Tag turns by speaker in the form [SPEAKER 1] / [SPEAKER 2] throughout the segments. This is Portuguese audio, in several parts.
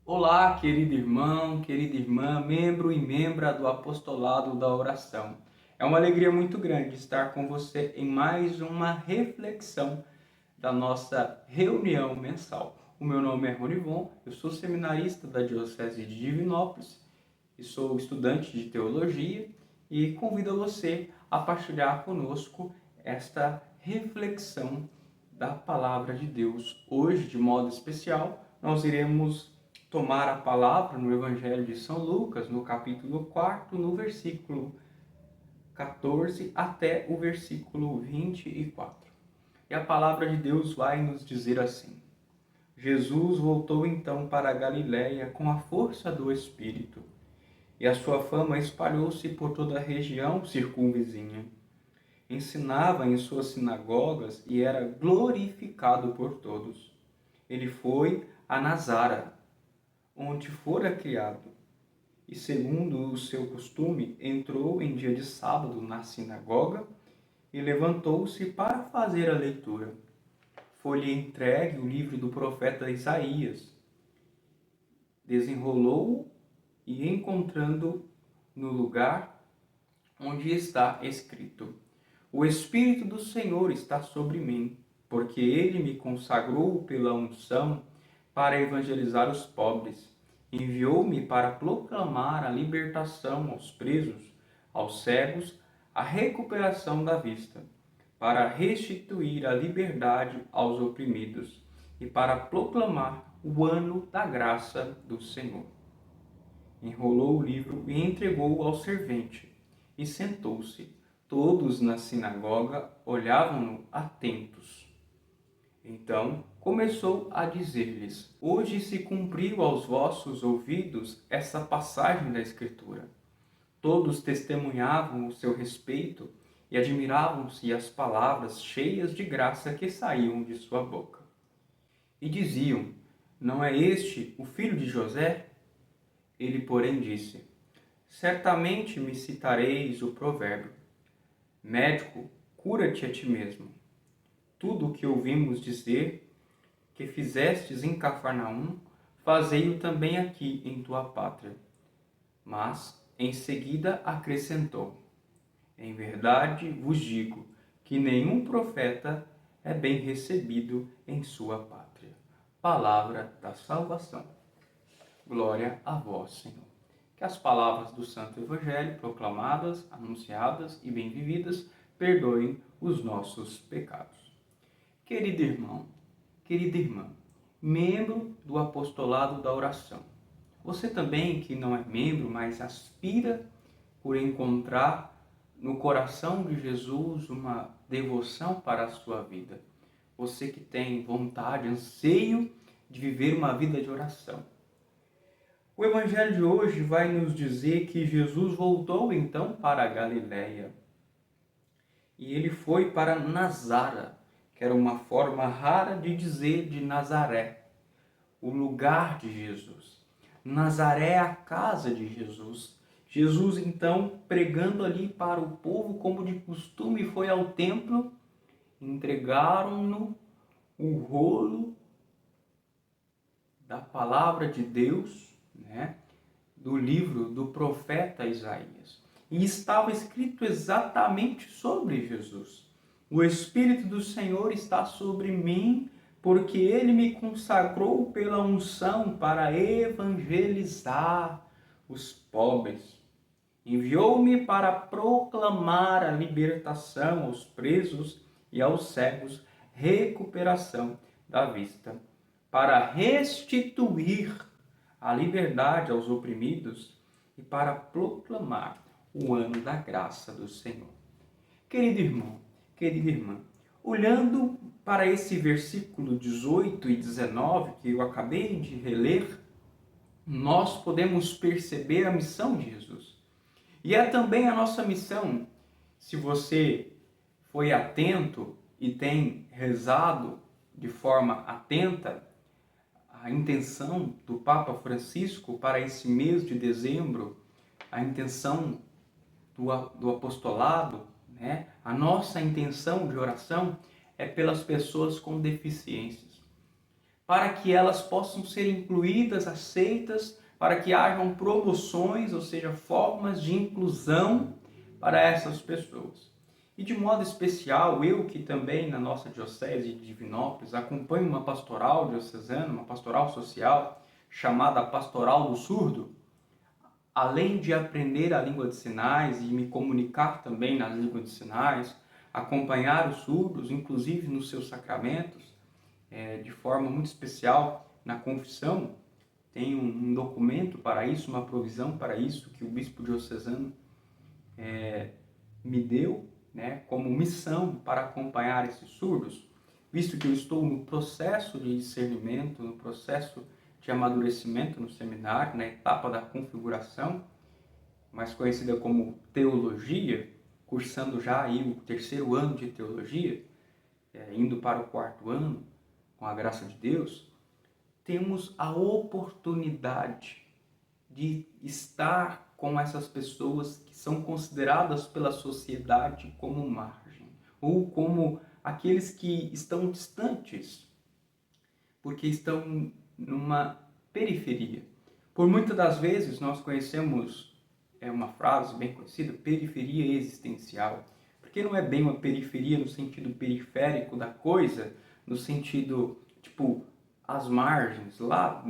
[SPEAKER 1] Olá, querido irmão, querida irmã, membro e membra do Apostolado da Oração. É uma alegria muito grande estar com você em mais uma reflexão da nossa reunião mensal. O meu nome é Ronivon, eu sou seminarista da Diocese de Divinópolis e sou estudante de teologia e convido você a partilhar conosco esta reflexão da Palavra de Deus. Hoje, de modo especial, nós iremos tomar a palavra no Evangelho de São Lucas, no capítulo 4, no versículo 14 até o versículo 24. E a palavra de Deus vai nos dizer assim: Jesus voltou então para a Galiléia com a força do Espírito, e a sua fama espalhou-se por toda a região circunvizinha. Ensinava em suas sinagogas e era glorificado por todos. Ele foi a Nazara, onde fora criado, e segundo o seu costume, entrou em dia de sábado na sinagoga e levantou-se para fazer a leitura. Foi-lhe entregue o livro do profeta Isaías. Desenrolou-o e encontrando no lugar onde está escrito: O Espírito do Senhor está sobre mim, porque ele me consagrou pela unção para evangelizar os pobres. Enviou-me para proclamar a libertação aos presos, aos cegos, a recuperação da vista, para restituir a liberdade aos oprimidos e para proclamar o ano da graça do Senhor. Enrolou o livro e entregou-o ao servente, e sentou-se. Todos na sinagoga olhavam-no atentos. Então começou a dizer-lhes: Hoje se cumpriu aos vossos ouvidos essa passagem da Escritura. Todos testemunhavam o seu respeito e admiravam-se as palavras cheias de graça que saíam de sua boca. E diziam: Não é este o filho de José? Ele, porém, disse: Certamente me citareis o provérbio: Médico, cura-te a ti mesmo. Tudo o que ouvimos dizer que fizestes em Cafarnaum, fazei-o também aqui em tua pátria. Mas, em seguida, acrescentou: Em verdade vos digo que nenhum profeta é bem recebido em sua pátria. Palavra da salvação. Glória a vós, Senhor. Que as palavras do Santo Evangelho, proclamadas, anunciadas e bem vividas, perdoem os nossos pecados. Querido irmão, querida irmã, membro do apostolado da oração, você também que não é membro, mas aspira por encontrar no coração de Jesus uma devoção para a sua vida. Você que tem vontade, anseio de viver uma vida de oração. O Evangelho de hoje vai nos dizer que Jesus voltou então para a Galiléia. E ele foi para Nazara, que era uma forma rara de dizer de Nazaré, o lugar de Jesus. Nazaré é a casa de Jesus. Jesus, então, pregando ali para o povo, como de costume, foi ao templo, entregaram-no o rolo da palavra de Deus, né, do livro do profeta Isaías. E estava escrito exatamente sobre Jesus. O Espírito do Senhor está sobre mim, porque ele me consagrou pela unção para evangelizar os pobres. Enviou-me para proclamar a libertação aos presos e aos cegos, recuperação da vista, para restituir a liberdade aos oprimidos e para proclamar o ano da graça do Senhor. Querido irmão, querida irmã, olhando para esse versículo 18 e 19 que eu acabei de reler, nós podemos perceber a missão de Jesus. E é também a nossa missão, se você foi atento e tem rezado de forma atenta a intenção do Papa Francisco para esse mês de dezembro, a intenção do apostolado, né? A nossa intenção de oração é pelas pessoas com deficiências, para que elas possam ser incluídas, aceitas, para que hajam promoções, ou seja, formas de inclusão para essas pessoas. E de modo especial, eu que também na nossa diocese de Divinópolis acompanho uma pastoral diocesana, uma pastoral social, chamada Pastoral do Surdo, além de aprender a língua de sinais e me comunicar também na língua de sinais, acompanhar os surdos, inclusive nos seus sacramentos, de forma muito especial na confissão, tem um documento para isso, uma provisão para isso, que o bispo diocesano me deu, né, como missão para acompanhar esses surdos, visto que eu estou no processo de discernimento, no processo de amadurecimento no seminário, na etapa da configuração, mais conhecida como teologia, cursando já aí o 3º ano de teologia, indo para o 4º ano, com a graça de Deus, temos a oportunidade de estar com essas pessoas que são consideradas pela sociedade como margem, ou como aqueles que estão distantes, porque estão numa periferia. Por muitas das vezes nós conhecemos uma frase bem conhecida, periferia existencial, porque não é bem uma periferia no sentido periférico da coisa, no sentido, tipo, as margens, lá,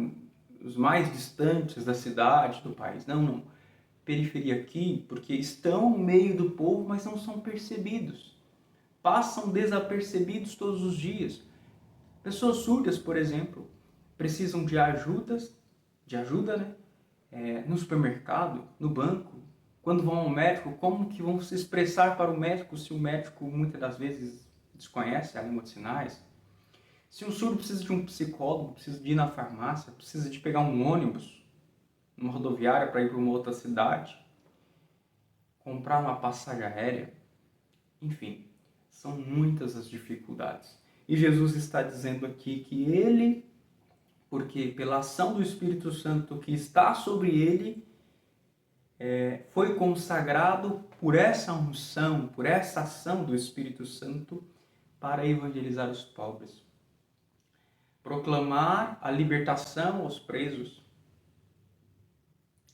[SPEAKER 1] os mais distantes da cidade, do país. Não, não. Periferia aqui, porque estão no meio do povo, mas não são percebidos. Passam desapercebidos todos os dias. Pessoas surdas, por exemplo, precisam de ajuda, né? No supermercado, no banco, quando vão ao médico, como que vão se expressar para o médico se o médico muitas das vezes desconhece a língua de sinais? Se um surdo precisa de um psicólogo, precisa de ir na farmácia, precisa de pegar um ônibus, numa rodoviária para ir para uma outra cidade, comprar uma passagem aérea, enfim, são muitas as dificuldades. E Jesus está dizendo aqui que ele, porque pela ação do Espírito Santo que está sobre ele, foi consagrado por essa unção, por essa ação do Espírito Santo para evangelizar os pobres. Proclamar a libertação aos presos,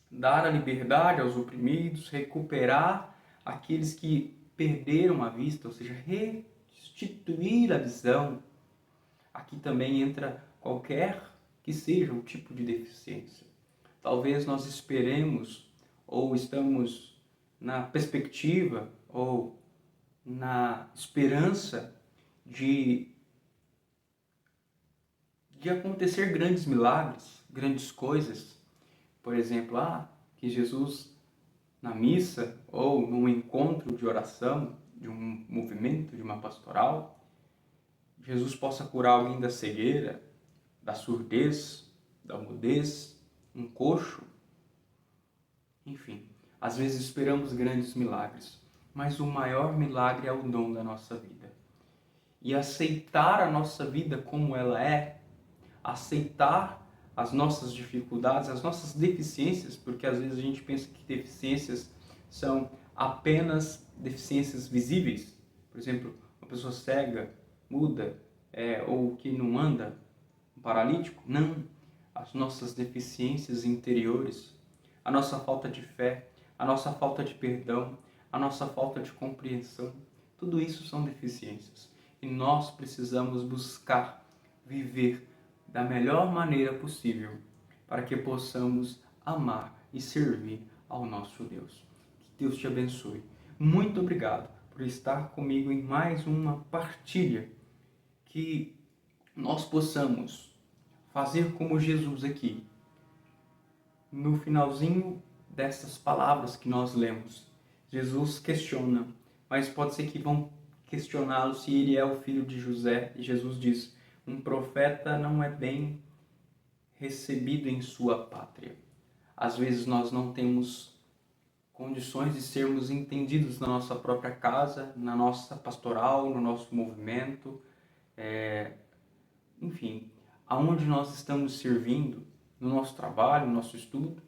[SPEAKER 1] dar a liberdade aos oprimidos, recuperar aqueles que perderam a vista, ou seja, restituir a visão. Aqui também entra qualquer que seja o tipo de deficiência. Talvez nós esperemos ou estamos na perspectiva ou na esperança de acontecer grandes milagres, grandes coisas. Por exemplo, que Jesus na missa ou num encontro de oração, de um movimento, de uma pastoral, Jesus possa curar alguém da cegueira, da surdez, da mudez, um coxo. Enfim, às vezes esperamos grandes milagres, mas o maior milagre é o dom da nossa vida. E aceitar a nossa vida como ela é, aceitar as nossas dificuldades, as nossas deficiências, porque às vezes a gente pensa que deficiências são apenas deficiências visíveis. Por exemplo, uma pessoa cega, muda, ou que não anda, um paralítico. Não. As nossas deficiências interiores, a nossa falta de fé, a nossa falta de perdão, a nossa falta de compreensão, tudo isso são deficiências. E nós precisamos buscar viver da melhor maneira possível para que possamos amar e servir ao nosso Deus. Que Deus te abençoe. Muito obrigado por estar comigo em mais uma partilha. Que nós possamos fazer como Jesus aqui, no finalzinho dessas palavras que nós lemos. Jesus questiona, mas pode ser que vão questioná-lo se ele é o filho de José. E Jesus diz: um profeta não é bem recebido em sua pátria. Às vezes nós não temos condições de sermos entendidos na nossa própria casa, na nossa pastoral, no nosso movimento, enfim, aonde nós estamos servindo, no nosso trabalho, no nosso estudo.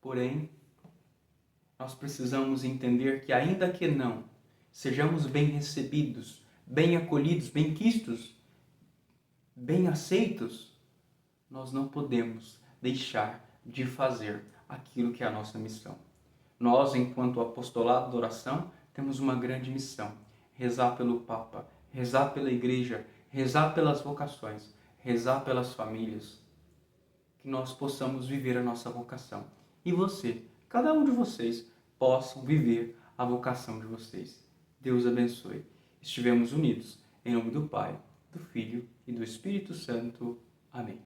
[SPEAKER 1] Porém, nós precisamos entender que ainda que não sejamos bem recebidos, bem acolhidos, bem quistos bem aceitos, nós não podemos deixar de fazer aquilo que é a nossa missão. Nós, enquanto apostolado da oração, temos uma grande missão: rezar pelo Papa, rezar pela Igreja, rezar pelas vocações, rezar pelas famílias, que nós possamos viver a nossa vocação. E você, cada um de vocês, possam viver a vocação de vocês. Deus abençoe. Estivemos unidos. Em nome do Pai, do Filho e do Espírito Santo. Amém.